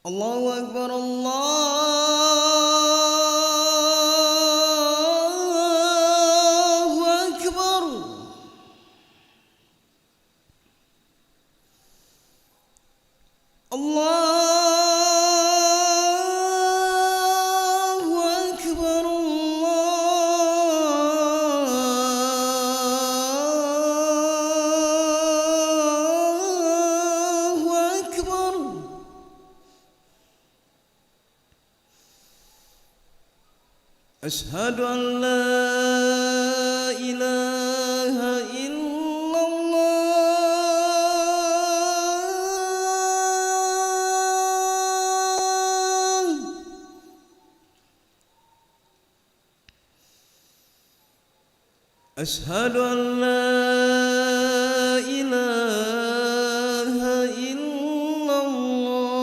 الله أكبر الله أكبر. الله أكبر الله أكبر. أشهد أن لا إله إلا الله. أشهد أن لا إله إلا الله.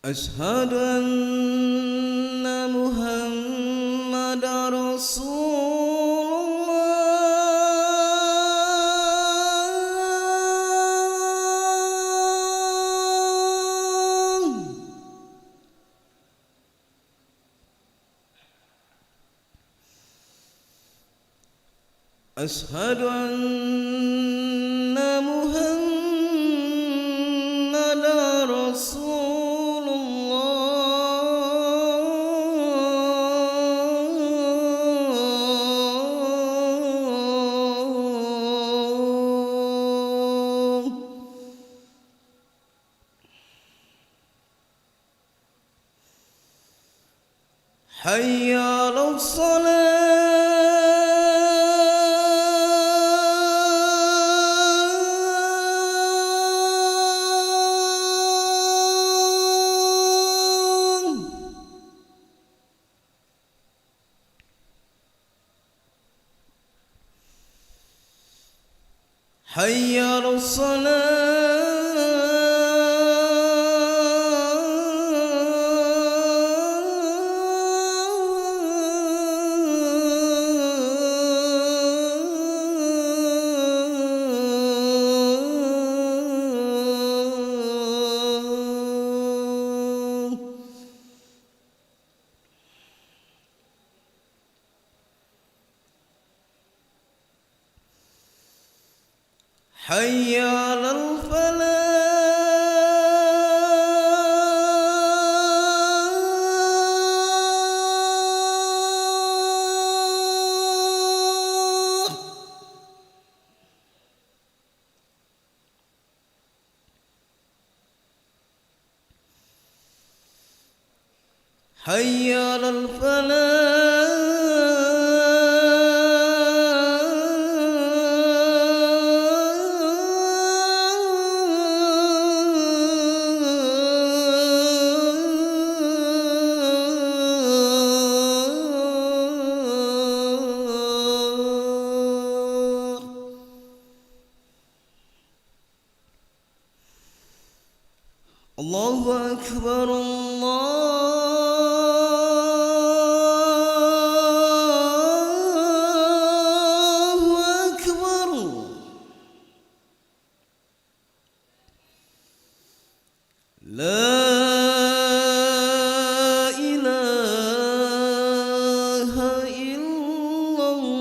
أشهد أن محمدا رسول الله. أشهد أن محمدا رسول الله. حي على الصلاة. حي على الصلاة. حي على الفلاح. حي على الفلاح. الله أكبر الله أكبر. لا إله إلا الله.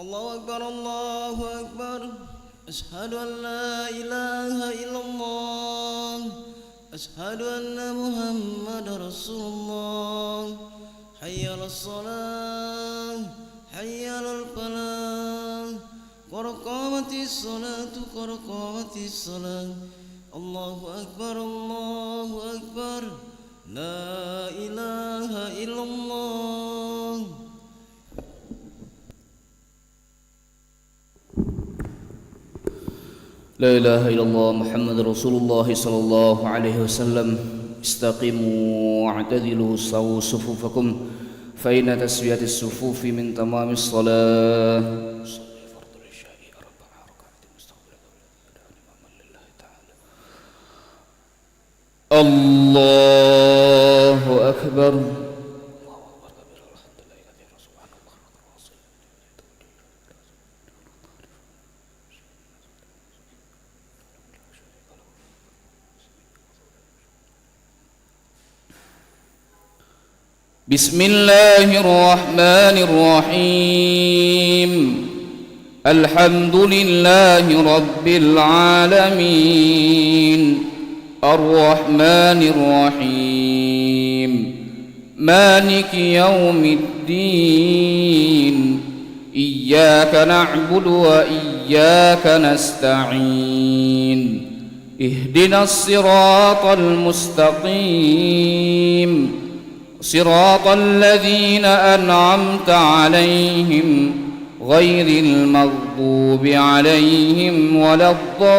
الله أكبر الله أكبر أشهد أن لا إله إلا الله أشهد أن محمد رسول الله حي على الصلاة حي على الفلاح قد قامت الصلاة قد قامت الصلاة الله أكبر الله أكبر لا إله إلا الله. لا إله إلا الله محمد رسول الله صلى الله عليه وسلم. استقيموا واعتدلوا سووا صفوفكم فإن تسوية الصفوف من تمام الصلاة. الله أكبر. بسم الله الرحمن الرحيم. الحمد لله رب العالمين الرحمن الرحيم مالك يوم الدين إياك نعبد وإياك نستعين اهدنا الصراط المستقيم صراط الذين أنعمت عليهم غير المغضوب عليهم ولا الضالين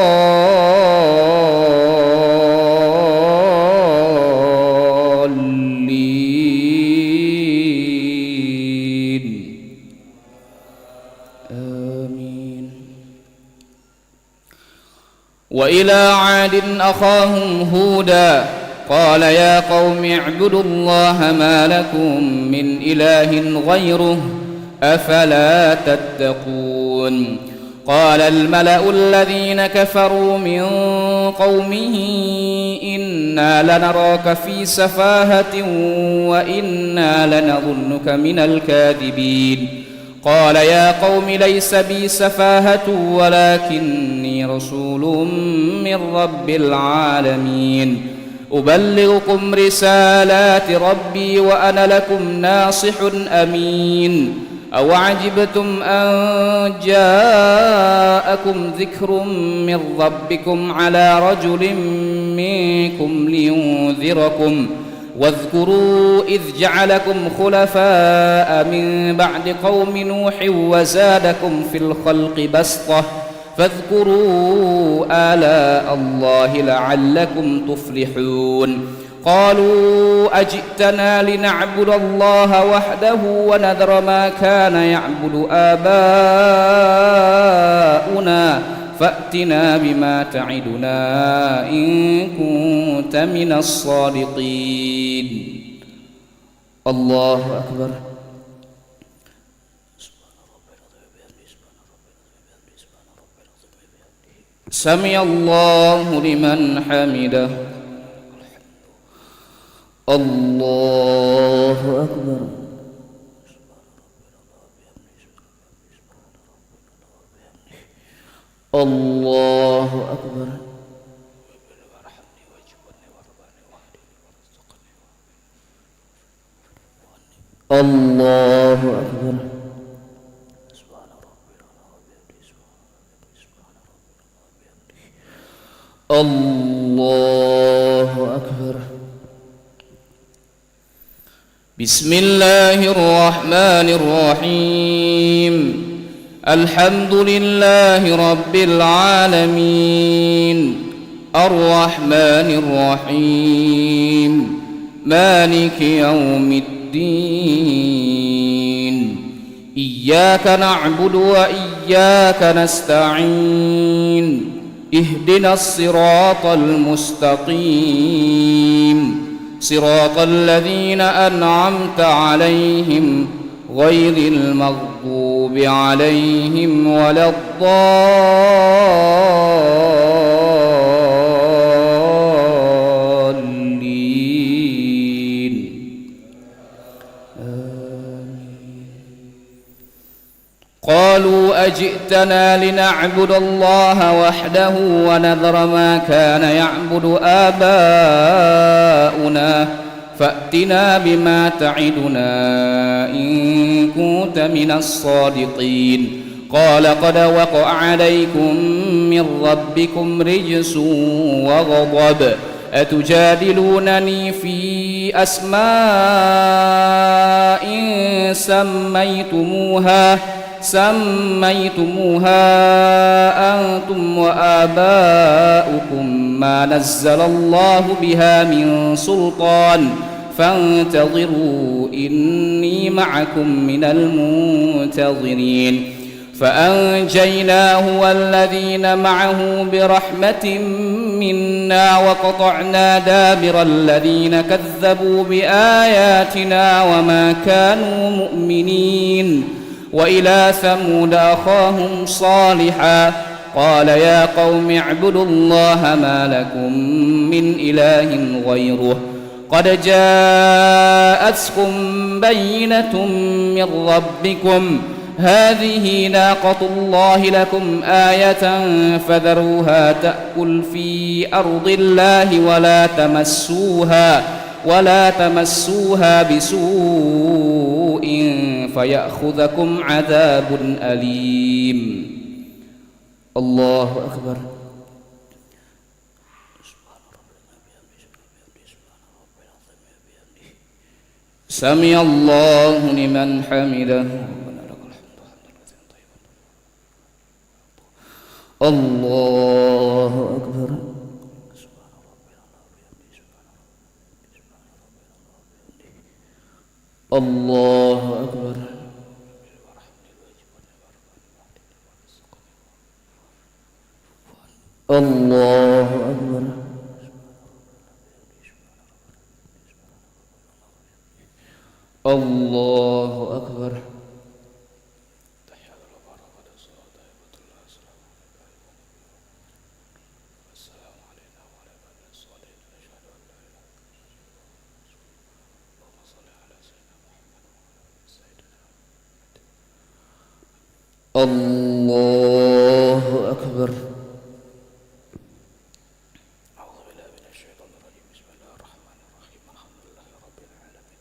آمين. وإلى عاد أخاهم هودا قال يا قوم اعبدوا الله ما لكم من إله غيره أفلا تتقون. قال الملأ الذين كفروا من قومه إنا لنراك في سفاهة وإنا لنظنك من الكاذبين. قال يا قوم ليس بي سفاهة ولكني رسول من رب العالمين أبلغكم رسالات ربي وأنا لكم ناصح أمين. أو عجبتم أن جاءكم ذكر من ربكم على رجل منكم لينذركم واذكروا إذ جعلكم خلفاء من بعد قوم نوح وزادكم في الخلق بسطة فاذكروا آلاء الله لعلكم تفلحون. قالوا أجئتنا لنعبد الله وحده ونذر ما كان يعبد آباؤنا فأتنا بما تعدنا إن كنت من الصادقين. الله أكبر. سمع الله لمن حمده. الله أكبر. الله أكبر. الله أكبر. الله أكبر. بسم الله الرحمن الرحيم. الحمد لله رب العالمين الرحمن الرحيم مالك يوم الدين إياك نعبد وإياك نستعين اهدنا الصراط المستقيم صراط الذين أنعمت عليهم غير المغضوب عليهم ولا الضالين آمين. قالوا أجئتنا لنعبد الله وحده ونذر ما كان يعبد آباؤنا فأتنا بما تعدنا إن كنت من الصادقين قال قد وقع عليكم من ربكم رجس وغضب أتجادلونني في أسماء سميتموها أنتم وآباؤكم ما نزل الله بها من سلطان فانتظروا إني معكم من المنتظرين فأنجيناه والذين معه برحمة منا وقطعنا دابر الذين كذبوا بآياتنا وما كانوا مؤمنين وإلى ثمود أخاهم صالحا قال يا قوم اعبدوا الله ما لكم من إله غيره قد جاءتكم بينة من ربكم هذه ناقة الله لكم آية فذروها تأكل في أرض الله ولا تمسوها بسوء فيأخذكم عذاب أليم. الله أكبر. سمع الله لمن حمده. الله أكبر. الله أكبر. الله أكبر. الله أكبر. الله أكبر. أعوذ بالله من الشيطان الرجيم. بسم الله الرحمن الرحيم. الحمد لله رب العالمين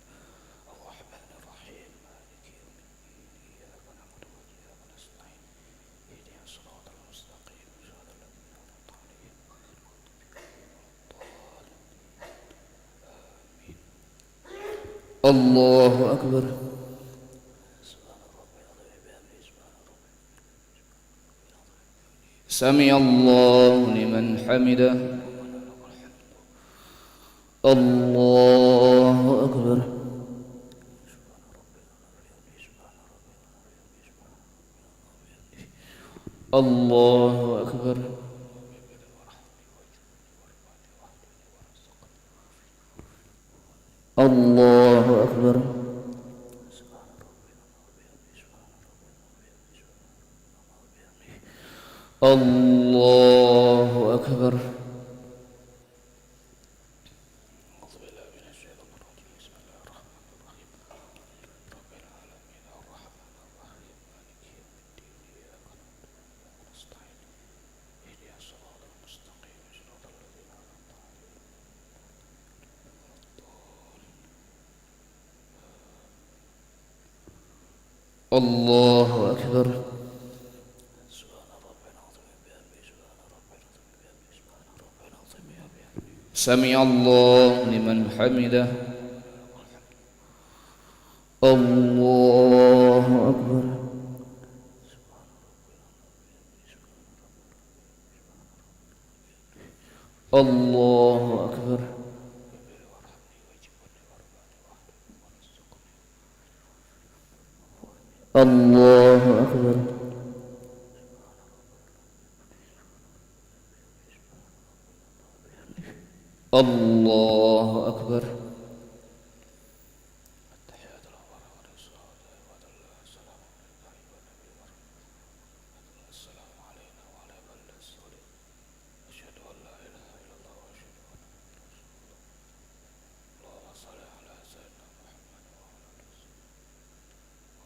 الرحمن الرحيم مالك يوم الدين إياك نعبد وإياك نستعين اهدنا الصراط المستقيم صراط الذين أنعمت عليهم غير المغضوب عليهم آمين. الله أكبر. سمع الله لمن حمده. الله أكبر. الله أكبر. الله أكبر. الله أكبر. أعوذ بالله من الشيطان الرجيم. بسم الله الرحمن الرحيم رب العالمين الرحمن الرحيم مالك يوم الدين إياك نعبد وإياك نستعين اهدنا الصراط المستقيم صراط الذين أنعمت عليهم الله أكبر. سمع الله لمن حمده. الله أكبر. الله أكبر. الله أكبر. الله أكبر. التحيات له السلام علينا وعلى عباد الصالحين أشهد أن لا إله إلا الله وأشهد أن محمدا رسول الله. اللهم صل على سيدنا محمد وعلى آله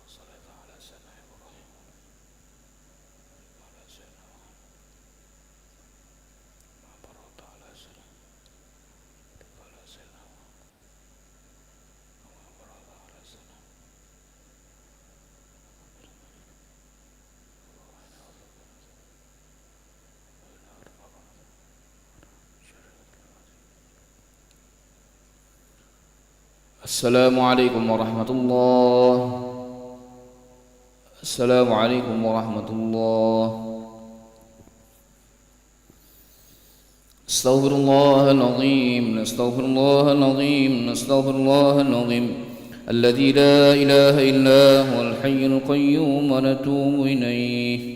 وصلى على سيدنا إبراهيم السلام عليكم ورحمة الله. السلام عليكم ورحمة الله. استغفر الله العظيم. نستغفر الله العظيم. نستغفر الله العظيم الذي لا إله إلا هو الحي القيوم ونتوب إليه.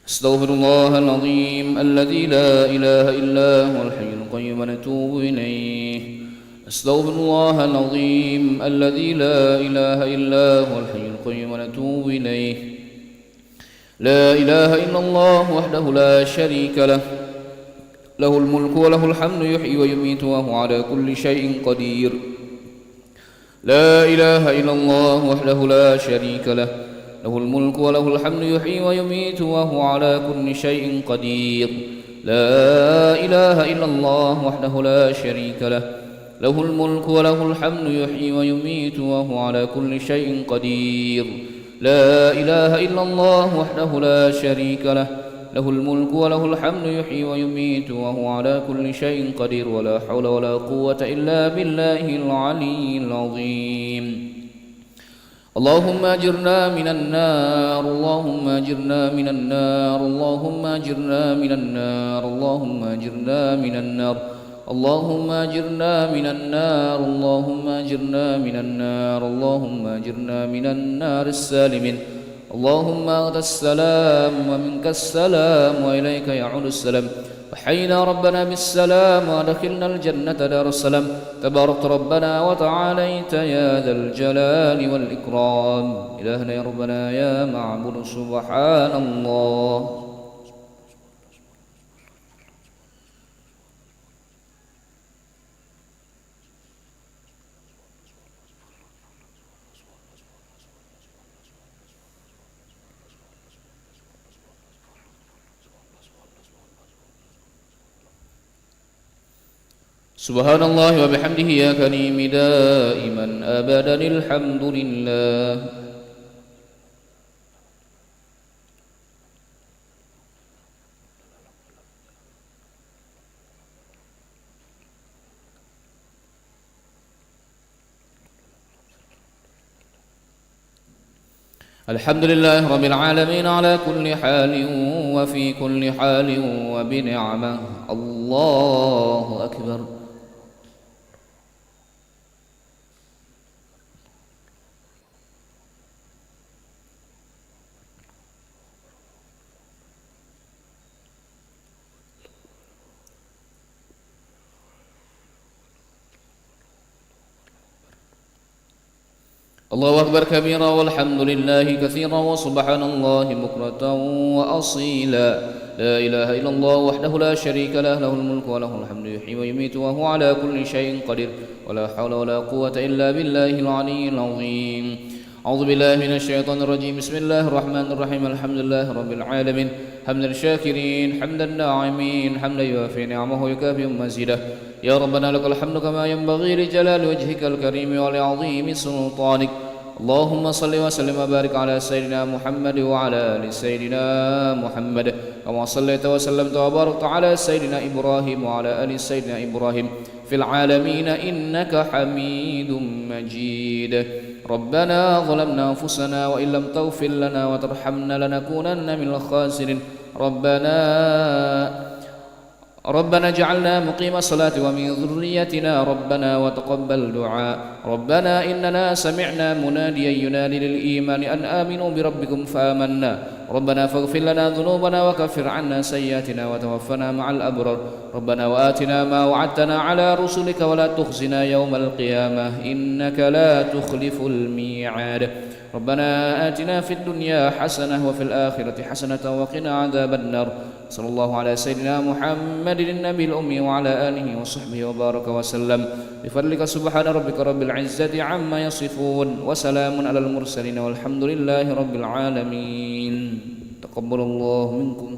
استغفر الله العظيم الذي لا إله إلا هو الحي القيوم ونتوب إليه. استغفر الله العظيم الذي لا إله إلا هو الحي القيوم ونتوب إليه. لا إله إلا الله وحده لا شريك له، له الملك وله الحمد يحيي ويميت وهو على كل شيء قدير. لا إله إلا الله وحده لا شريك له، له الملك وله الحمد يحيي ويميت وهو على كل شيء قدير. لا إله إلا الله وحده لا شريك له، له الملك وله الحمد يحيي ويميت وهو على كل شيء قدير. لا إله إلا الله وحده لا شريك له، له الملك وله الحمد يحيي ويميت وهو على كل شيء قدير. ولا حول ولا قوة إلا بالله العلي العظيم. اللهم أجرنا من النار. اللهم أجرنا من النار. اللهم أجرنا من النار. اللهم أجرنا من النار. اللهم أجرنا من النار. اللهم أجرنا من النار. اللهم أجرنا من النار السالمين. اللهم أنت السلام ومنك السلام وإليك يعود السلام. وحينا ربنا بالسلام وأدخلنا الجنة دار السلام. تبارك ربنا وتعاليت يا ذا الجلال والإكرام. إلهنا يا ربنا يا معبود سبحان الله. سبحان الله وبحمده يا كريم دائما أبدا الحمد لله. الحمد لله رب العالمين على كل حال وفي كل حال وبنعمة. الله أكبر. الله أكبر كبيرا والحمد لله كثيرا وسبحان الله بكرة وأصيلا. لا إله إلا الله وحده لا شريك له، له الملك وله الحمد يحيي ويميت وهو على كل شيء قدير. ولا حول ولا قوة إلا بالله العلي العظيم. أعوذ بالله من الشيطان الرجيم. بسم الله الرحمن الرحيم. الحمد لله رب العالمين حمدا الشاكرين حمدا الناعمين حمدا يوافي نعمه ويكافئ مزيده. يا ربنا لك الحمد كما ينبغي لجلال وجهك الكريم ولعظيم سلطانك. اللهم صل وسلم وبارك على سيدنا محمد وعلى آل سيدنا محمد كما صليت وسلمت وباركت على سيدنا إبراهيم وعلى آل سيدنا إبراهيم في العالمين إنك حميد مجيد. ربنا ظلمنا أنفسنا وإن لم تغفر لنا وترحمنا لنكونن من الخاسرين. ربنا اجعلنا مقيم الصلاة ومن ذريتنا ربنا وتقبل دعاء. ربنا إننا سمعنا مناديا ينادي للإيمان أن آمنوا بربكم فآمنا. ربنا فاغفر لنا ذنوبنا وكفر عنا سيئاتنا وتوفنا مع الأبرار. ربنا وآتنا ما وعدتنا على رسلك ولا تخزنا يوم القيامة إنك لا تخلف الميعاد. ربنا آتنا في الدنيا حسنة وفي الآخرة حسنة وقنا عذاب النار. صلى الله على سيدنا محمد النبي الأمي وعلى آله وصحبه وبارك وسلم. بفضلك سبحان ربك رب العزة عما يصفون وسلام على المرسلين والحمد لله رب العالمين. تقبل الله منكم.